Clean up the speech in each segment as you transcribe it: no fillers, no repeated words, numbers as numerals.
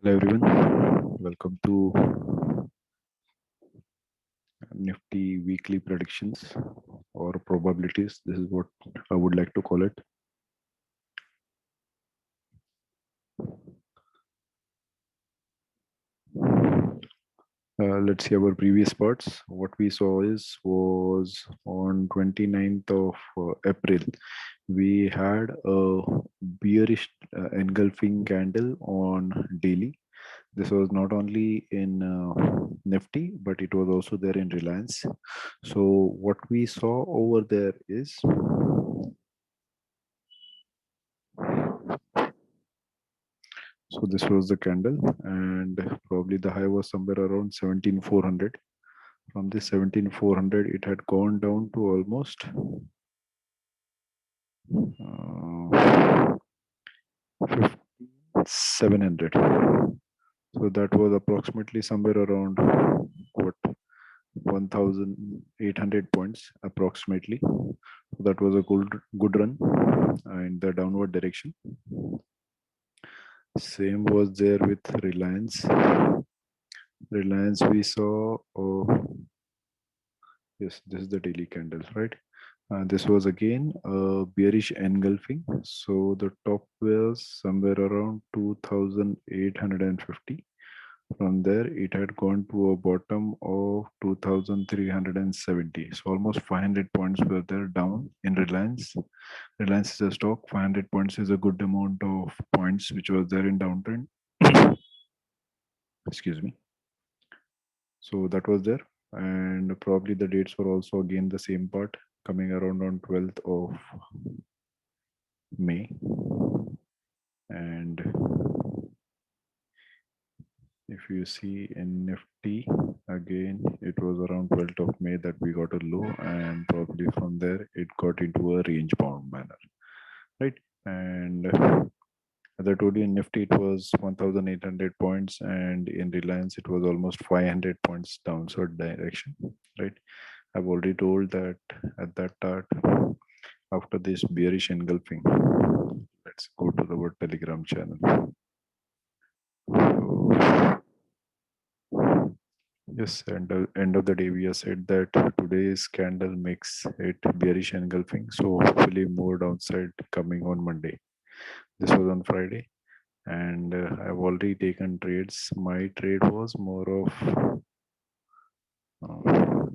Hello everyone, welcome to Nifty weekly predictions or probabilities. This is what I would like to call it. Let's see our previous parts. What we saw was on 29th of April, we had a bearish engulfing candle on daily. This was not only in Nifty, but it was also there in Reliance. So what we saw over there is so this was the candle, and probably the high was somewhere around 17,400. From this 17,400, it had gone down to almost 5,700. So that was approximately somewhere around what 1,800 points approximately. So that was a good run in the downward direction. Same was there with Reliance. Reliance we saw. Yes, this is the daily candle, right? This was again a bearish engulfing. So the top was somewhere around 2,850. From there, it had gone to a bottom of 2,370. So almost 500 points were there down in Reliance. Reliance is a stock. 500 points is a good amount of points which was there in downtrend. Excuse me. So that was there. And probably the dates were also again the same part, coming around on 12th of May. And if you see in Nifty, again, it was around 12th of May that we got a low, and probably from there it got into a range bound manner, right? And as I told you, in Nifty it was 1,800 points, and in Reliance it was almost 500 points downside direction, right? I've already told that at that chart, after this bearish engulfing, let's go to our Telegram channel. So, yes, and end of the day, we have said that today's candle makes it bearish engulfing. So hopefully more downside coming on Monday. This was on Friday, and I've already taken trades. My trade was more of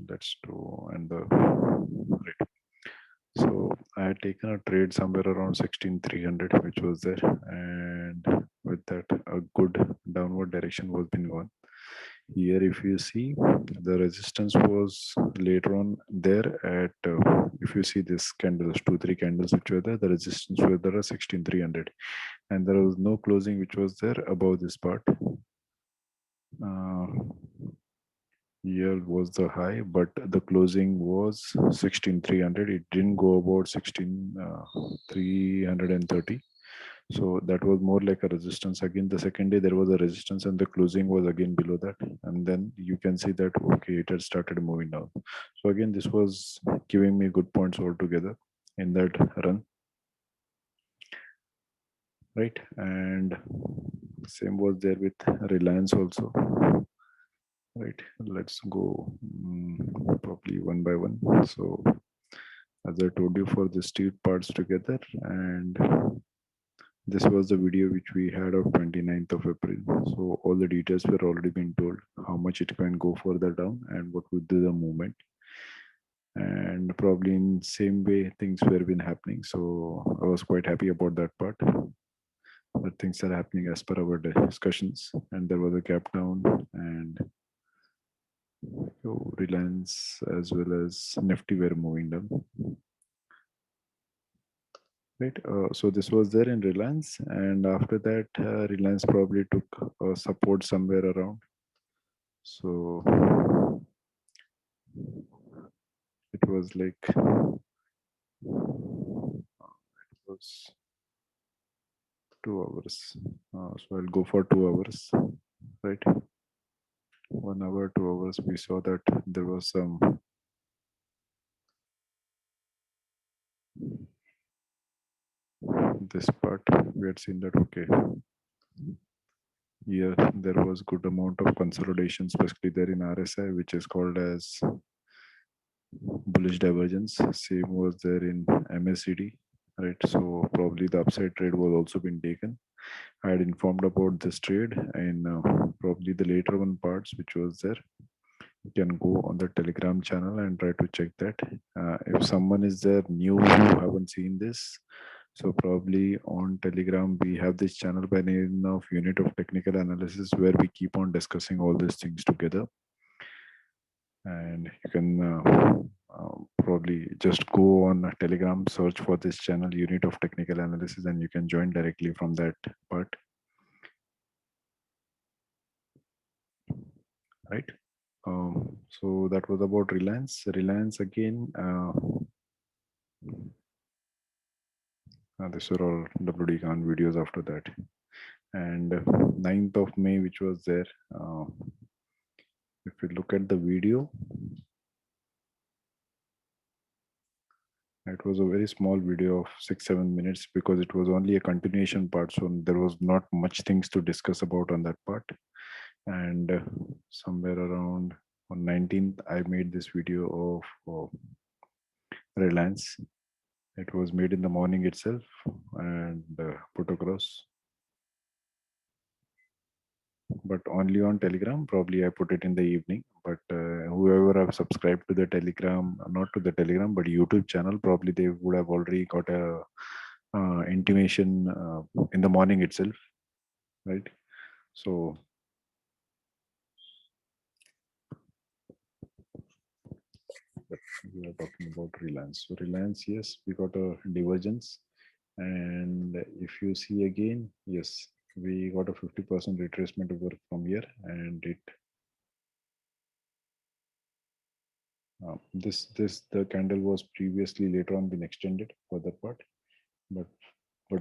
let's do and the right. So I had taken a trade somewhere around 16,300, which was there, and with that, a good downward direction was been gone. Here, if you see, the resistance was later on there at, if you see this candles, 2, 3 candles which were there, the resistance were there at 16,300, and there was no closing which was there above this part. Here was the high, but the closing was 16,300. It didn't go about 16,330. So that was more like a resistance. Again, the second day there was a resistance, and the closing was again below that. And then you can see that okay, it had started moving down. So again, this was giving me good points altogether in that run, right? And same was there with Reliance also. Right, let's go probably one by one. So as I told you, for the street parts together, and this was the video which we had of 29th of April. So all the details were already been told, how much it can go further down and what would be the movement. And probably in same way things were been happening. So I was quite happy about that part. But things are happening as per our discussions, and there was a gap down, and Reliance as well as Nifty were moving down. Right. So this was there in Reliance, and after that, Reliance probably took support somewhere around. So it was like it was 2 hours. So I'll go for 2 hours. Right. 1 hour, 2 hours. We saw that there was some this part we had seen that okay, here there was good amount of consolidation, especially there in RSI, which is called as bullish divergence. Same was there in MACD, right? So probably the upside trade was also been taken. I had informed about this trade in probably the later one parts, which was there. You can go on the Telegram channel and try to check that. If someone is there new who haven't seen this, so probably on Telegram we have this channel by name of Unit of Technical Analysis, where we keep on discussing all these things together. And you can probably just go on Telegram, search for this channel, Unit of Technical Analysis, and you can join directly from that part. Right. So that was about Reliance. Reliance again. These are all WD Khan videos after that. And 9th of May, which was there. If you look at the video, it was a very small video of 6-7 minutes because it was only a continuation part. So there was not much things to discuss about on that part. And somewhere around on 19th, I made this video of Reliance. It was made in the morning itself and put across, but only on Telegram. Probably I put it in the evening, but whoever have subscribed to the Telegram, not to the Telegram, but YouTube channel, probably they would have already got a intimation in the morning itself, right? So we are talking about Reliance. So Reliance, yes, we got a divergence. And if you see again, yes, we got a 50% retracement over from here, and it this the candle was previously later on been extended for that part, but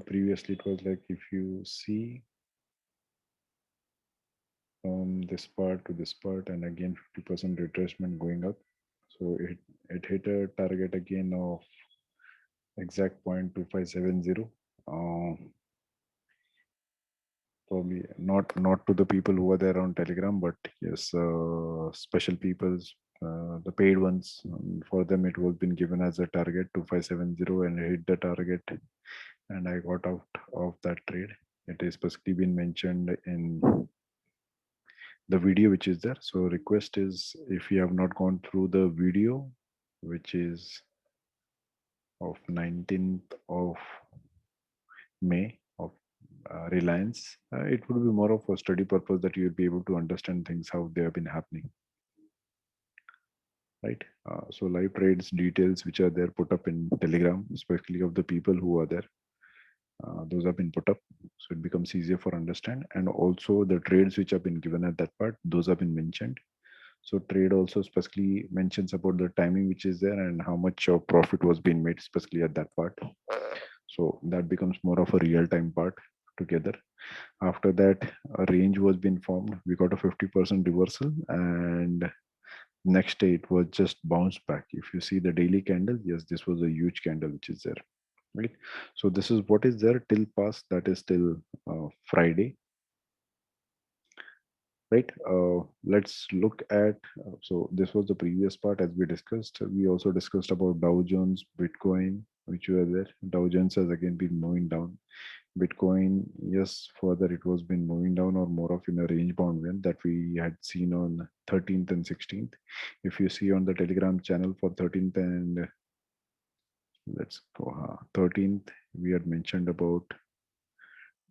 previously it was like, if you see from this part to this part, and again 50% retracement going up, so it hit a target again of exact point 2570. Probably not to the people who are there on Telegram, but yes, special people's, the paid ones, for them it was been given as a target 2570, and I hit the target, and I got out of that trade. It is specifically been mentioned in the video which is there. So request is, if you have not gone through the video, which is of 19th of May of Reliance, it would be more of a study purpose, that you would be able to understand things how they have been happening, right? So live trades details which are there put up in Telegram, especially of the people who are there, those have been put up, so it becomes easier for understand. And also the trades which have been given at that part, those have been mentioned. So trade also specifically mentions about the timing which is there and how much of profit was being made, especially at that part. So that becomes more of a real-time part together. After that, a range was being formed. We got a 50% reversal, and next day it was just bounced back. If you see the daily candle, yes, this was a huge candle which is there, right? So this is what is there till past, that is till Friday, right? Let's look at, so this was the previous part. As we discussed, we also discussed about Dow Jones, Bitcoin, which were there. Dow Jones has again been moving down. Bitcoin, yes, further it was been moving down, or more of in a range bound one that we had seen on 13th and 16th. If you see on the Telegram channel for 13th and let's go 13th, we had mentioned about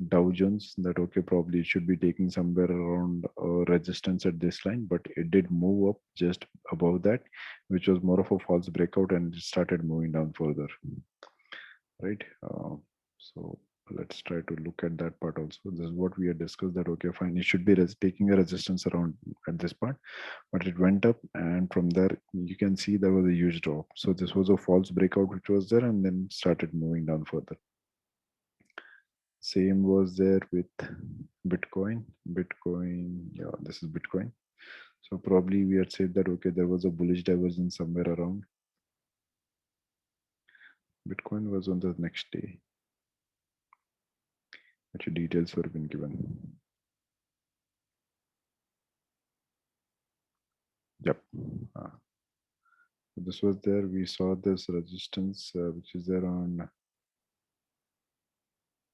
Dow Jones, that okay, probably it should be taking somewhere around resistance at this line, but it did move up just above that, which was more of a false breakout, and it started moving down further, right? So let's try to look at that part also. This is what we had discussed, that okay, fine, it should be taking a resistance around at this part, but it went up, and from there you can see there was a huge drop. So this was a false breakout which was there, and then started moving down further. Same was there with Bitcoin. Bitcoin, yeah, this is Bitcoin. So probably we had said that okay, there was a bullish divergence somewhere around. Bitcoin was on the next day, which details were been given. This was there. We saw this resistance, which is there on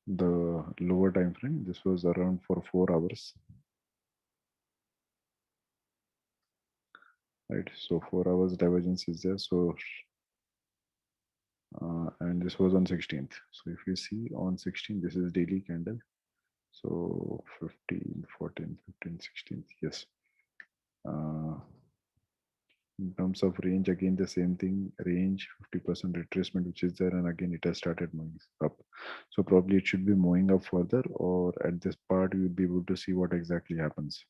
the lower time frame. This was around for 4 hours, right? So 4 hours divergence is there. So and this was on 16th. So if you see on 16th, this is daily candle. So 15, 14, 15, 16th. Yes. Uh, in terms of range, again the same thing. Range 50% retracement, which is there, and again it has started moving up. So probably it should be moving up further, or at this part you'll be able to see what exactly happens.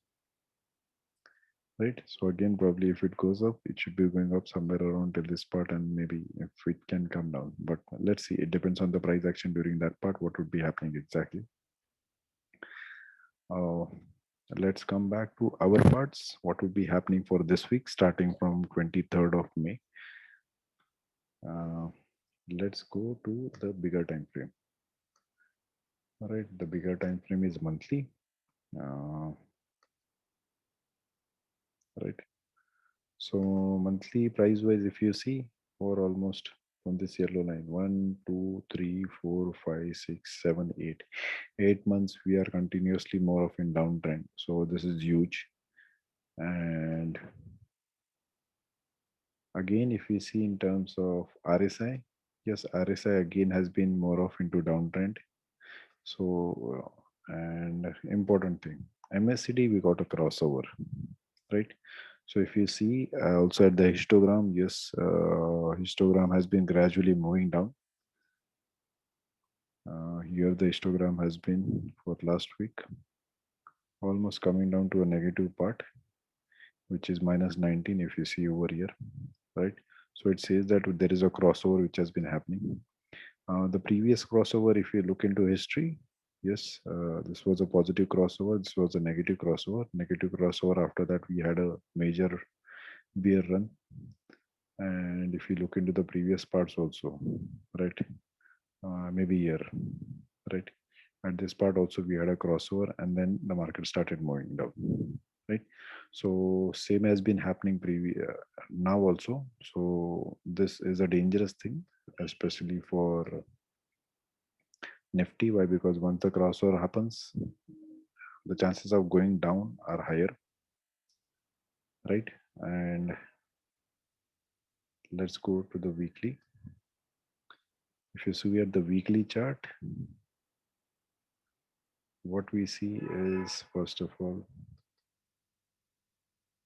Right. So again, probably if it goes up, it should be going up somewhere around till this part, and maybe if it can come down. But let's see. It depends on the price action during that part. What would be happening exactly? Uh, let's come back to our parts. What would be happening for this week, starting from 23rd of May? Uh, let's go to the bigger time frame. All right, the bigger time frame is monthly. Right. So monthly price wise, if you see, for almost from this yellow line, 1, 2, 3, 4, 5, 6, 7, 8, 8 months, we are continuously more of in downtrend. So this is huge. And again, if we see in terms of RSI, yes, RSI again has been more of into downtrend. So and important thing, MACD we got a crossover, right? So if you see also at the histogram, yes, histogram has been gradually moving down. Here the histogram has been for last week almost coming down to a negative part, which is minus 19 if you see over here, right? So it says that there is a crossover which has been happening. The previous crossover, if you look into history, yes, this was a positive crossover. This was a negative crossover. Negative crossover. After that, we had a major bear run. And if you look into the previous parts also, right, maybe here, right, at this part also we had a crossover, and then the market started moving down, right? So same has been happening now also. So this is a dangerous thing, especially for Nifty. Why? Because once the crossover happens, the chances of going down are higher, right? And let's go to the weekly. If you see at the weekly chart, what we see is, first of all,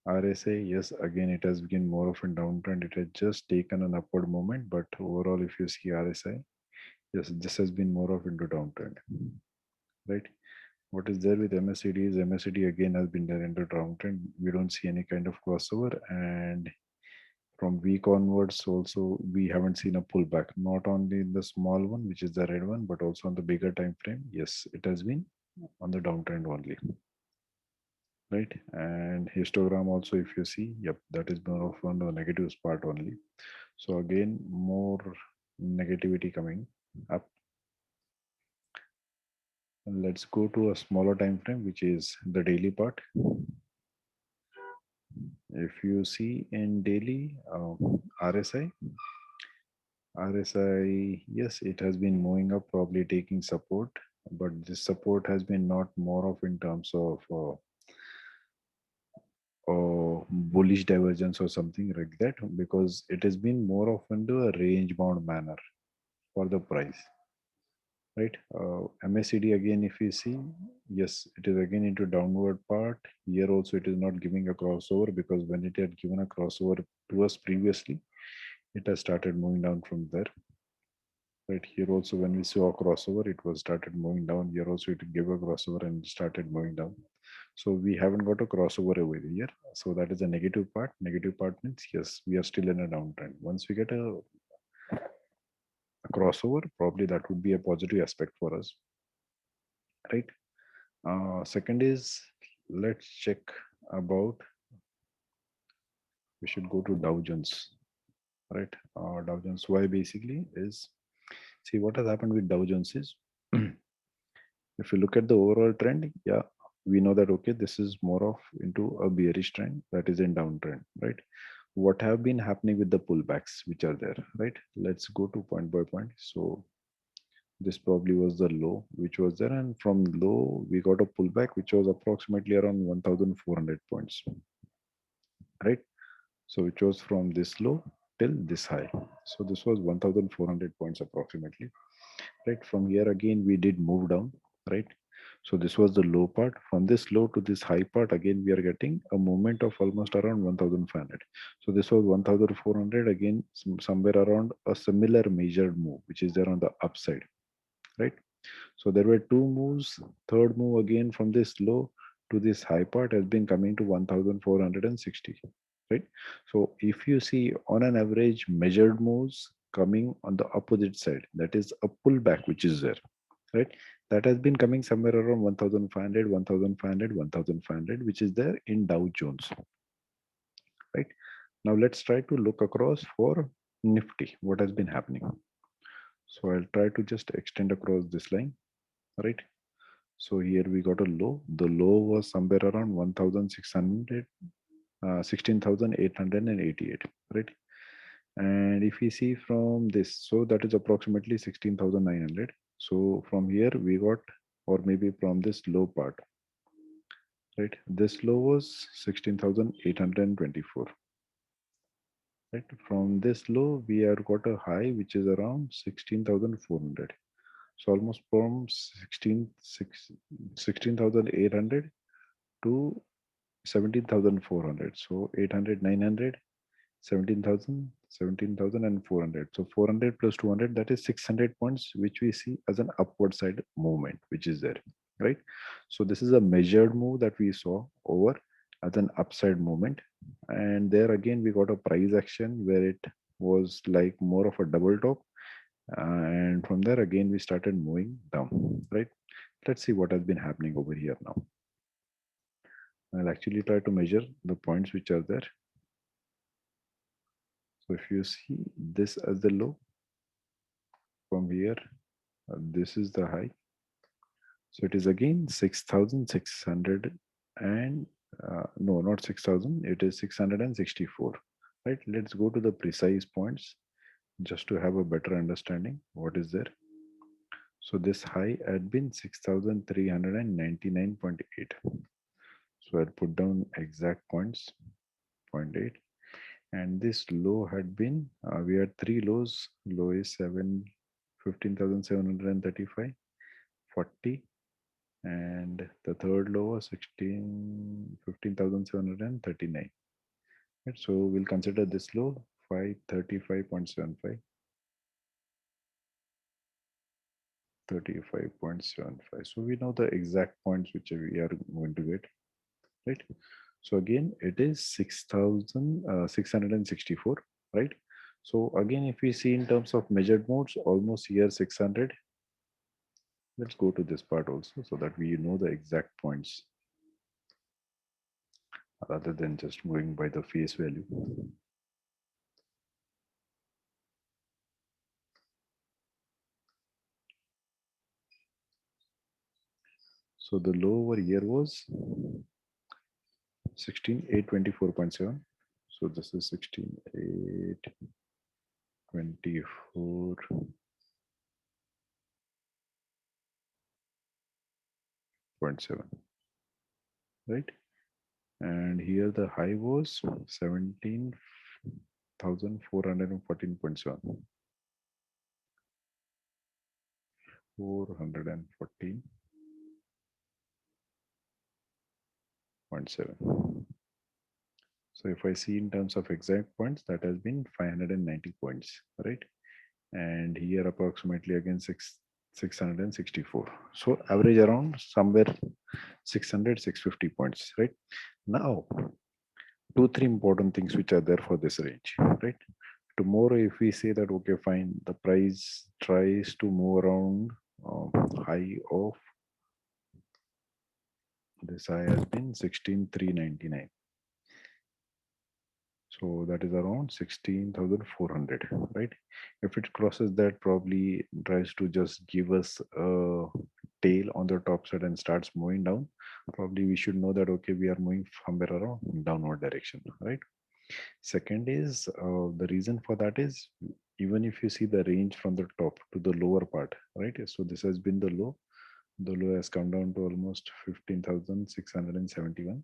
RSI, yes, again it has been more of a downtrend. It has just taken an upward movement, but overall, if you see RSI, yes, this has been more of into downtrend, right? What is there with MACD is MACD again has been there into downtrend. We don't see any kind of crossover, and from week onwards also we haven't seen a pullback. Not only in the small one, which is the red one, but also on the bigger time frame. Yes, it has been on the downtrend only, right? And histogram also, if you see, yep, that is more of on the negatives part only. So again, more negativity coming up. And let's go to a smaller time frame, which is the daily part. If you see in daily RSI, yes, it has been moving up, probably taking support, but this support has been not more of in terms of bullish divergence or something like that, because it has been more of into a range bound manner for the price, right? MACD again, if you see, yes, it is again into downward part. Here also it is not giving a crossover, because when it had given a crossover to us previously, it has started moving down from there. Right here also, when we saw a crossover, it was started moving down. Here also it gave a crossover and started moving down. So we haven't got a crossover over here. So that is a negative part. Negative part means yes, we are still in a downtrend. Once we get a crossover, probably that would be a positive aspect for us, right? Second is, let's check about, we should go to Dow Jones, right? Dow Jones, why basically is, see what has happened with Dow Jones is, if you look at the overall trend, yeah, we know that, okay, this is more of into a bearish trend, that is in downtrend, right? what have been happening with the pullbacks which are there, right? Let's go to point by point. So this probably was the low which was there, and from low we got a pullback which was approximately around 1400 points, right? So which was from this low till this high. So this was 1400 points approximately, right? From here again we did move down, right? So this was the low part. From this low to this high part, again we are getting a movement of almost around 1500. So this was 1400 again, somewhere around a similar measured move which is there on the upside, right? So there were two moves. Third move again from this low to this high part has been coming to 1460, right? So if you see on an average measured moves coming on the opposite side, that is a pullback which is there, right? That has been coming somewhere around 1500, 1500, 1500, which is there in Dow Jones, right? Now let's try to look across for Nifty, what has been happening. So I'll try to just extend across this line, right? So here we got a low. The low was somewhere around 1600, 16,888, right? And if we see from this, so that is approximately 16,900. So from here we got, or maybe from this low part, right? This low was 16,824, right? From this low, we have got a high which is around 16,400. So almost from 16,800 to 17,400. So 800, 900, 17,000, 17,000, and 400. So 400 plus 200, that is 600 points, which we see as an upward side movement, which is there, right? So this is a measured move that we saw over as an upside movement. And there again, we got a price action where it was like more of a double top. And from there again, we started moving down, right? Let's see what has been happening over here now. I'll actually try to measure the points which are there. So if you see this as the low, from here, this is the high. So it is again 6,600 and no, not 6,000, it is 664, right? Let's go to the precise points just to have a better understanding what is there. So this high had been 6,399.8. So I'll put down exact points, 0.8. And this low had been, we had three lows. Low is 15,735, 40, and the third low was 15,739. Right, so we'll consider this low 535.75, 35.75. So we know the exact points which we are going to get, right? So again, it is 6,664, right? So again, if we see in terms of measured modes, almost here 600. Let's go to this part also so that we know the exact points rather than just going by the face value. So the low over here was 16,824.7. So this is 16,824.7, right? And here the high was 17,414.7. 414.7. So if I see in terms of exact points, that has been 590 points, right? And here approximately again 664. So average around somewhere 600, 650 points, right? Now, two, three important things which are there for this range, right? Tomorrow, if we say that, okay, fine, the price tries to move around high of this high has been 16,399. So that is around 16,400, right? If it crosses that, probably tries to just give us a tail on the top side and starts moving down. Probably we should know that, okay, we are moving somewhere around downward direction, right? Second is the reason for that is even if you see the range from the top to the lower part, right? So this has been the low. The low has come down to almost 15,671.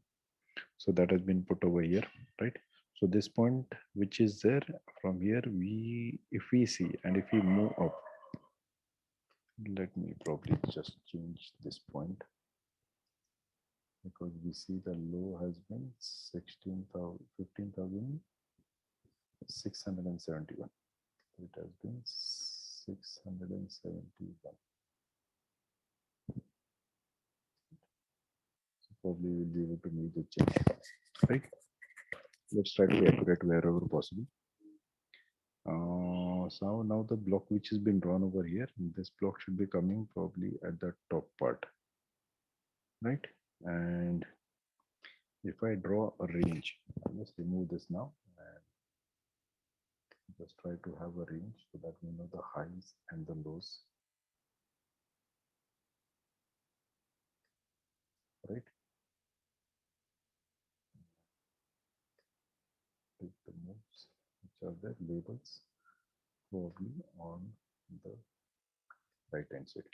So that has been put over here, right? So this point which is there from here, if we see and if we move up, let me probably just change this point because we see the low has been 15,671. It has been 671. So probably we'll be able to make the change, right? Let's try to be accurate wherever possible. So now the block which has been drawn over here, this block should be coming probably at the top part, right? And if I draw a range, I'll just remove this now and just try to have a range so that we know the highs and the lows, right? Take the moves which are the labels probably on the right hand side.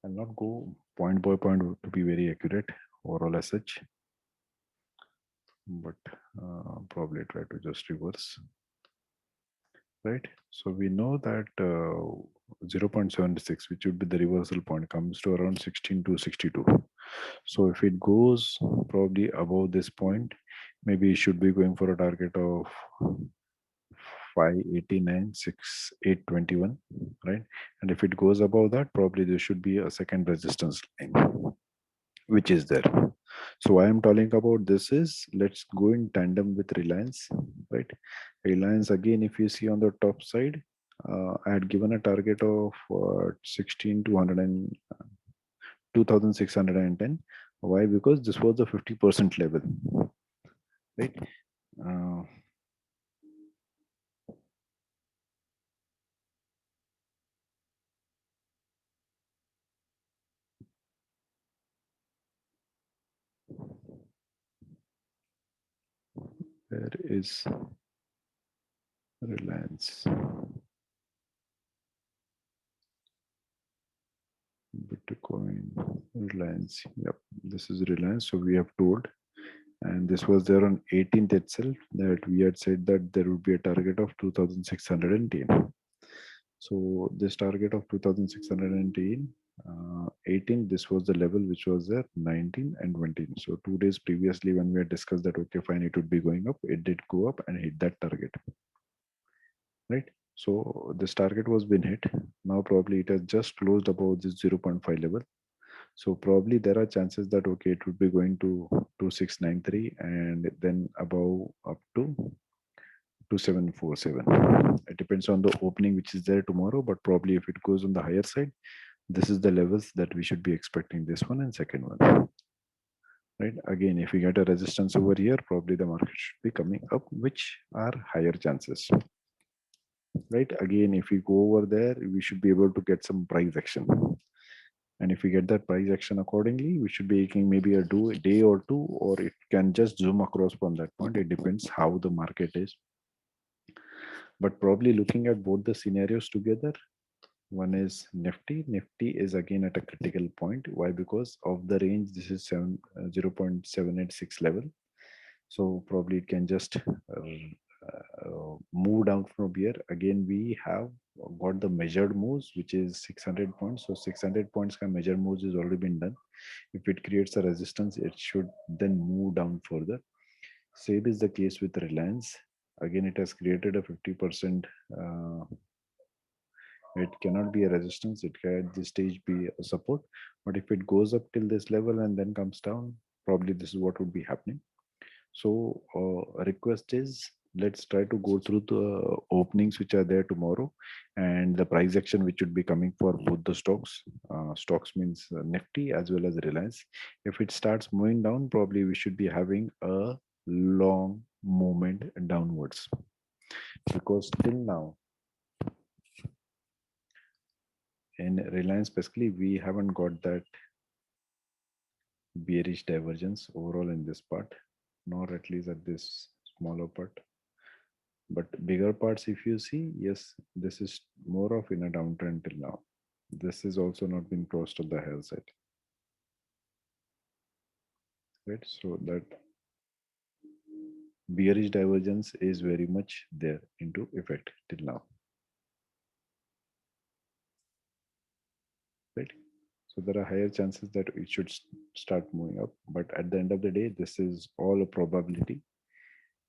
I'll not go point by point to be very accurate overall as such, but probably try to just reverse, right? So we know that 0.76, which would be the reversal point, comes to around 16 to 62. So if it goes probably above this point, maybe it should be going for a target of 589,6,821, right? And if it goes above that, probably there should be a second resistance line, which is there. So why I'm talking about this is, let's go in tandem with Reliance, right? Reliance, again, if you see on the top side, I had given a target of 16,200 and 2,610. Why? Because this was the 50% level, right? Uh, where is Reliance? Bitcoin, Reliance. Yep, this is Reliance. So we have told, and this was there on 18th itself, that we had said that there would be a target of 2,610. So this target of 2,610, 18, this was the level which was there, 19 and 20. So 2 days previously when we had discussed that, okay, fine, it would be going up, it did go up and hit that target, right? So this target was been hit. Now probably it has just closed above this 0.5 level. So probably there are chances that, okay, it would be going to 2693 and then above up to 2747. It depends on the opening which is there tomorrow, but probably if it goes on the higher side, this is the levels that we should be expecting, this one and second one. Right? Again, if we get a resistance over here, probably the market should be coming up, which are higher chances. Right? Again, if we go over there, we should be able to get some price action. And if we get that price action accordingly, we should be making maybe a day or two, or it can just zoom across from that point. It depends how the market is. But probably looking at both the scenarios together, one is Nifty. Nifty is again at a critical point. Why? Because of the range, this is 0.786 level. So probably it can just move down from here. Again, we have got the measured moves, which is 600 points. So 600 points kind of measured moves is already been done. If it creates a resistance, it should then move down further. Same is the case with Reliance. Again, it has created a 50%. It cannot be a resistance. It can at this stage be a support. But if it goes up till this level and then comes down, probably this is what would be happening. So request is, let's try to go through the openings which are there tomorrow and the price action which would be coming for both the stocks. Stocks means Nifty as well as Reliance. If it starts moving down, probably we should be having a long movement downwards, because till now in Reliance specifically, we haven't got that bearish divergence overall in this part. nor at least at this smaller part. But bigger parts, if you see, yes, this is more of in a downtrend till now. This is also not been crossed on the higher side, right? So that bearish divergence is very much there into effect till now, right? So there are higher chances that it should start moving up, but at the end of the day, this is all a probability.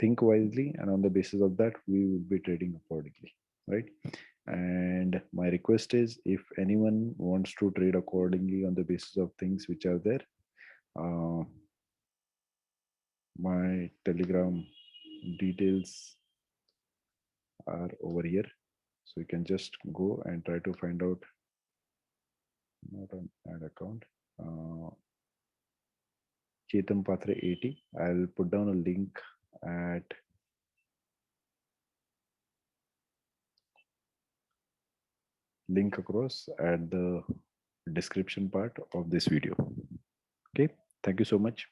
Think wisely, and on the basis of that, we will be trading accordingly, right? And my request is, if anyone wants to trade accordingly on the basis of things which are there, uh, my Telegram details are over here, so you can just go and try to find out. Not an ad account. Uh, Chetan Patre 80. I'll put down a link at across at the description part of this video. Okay, thank you so much.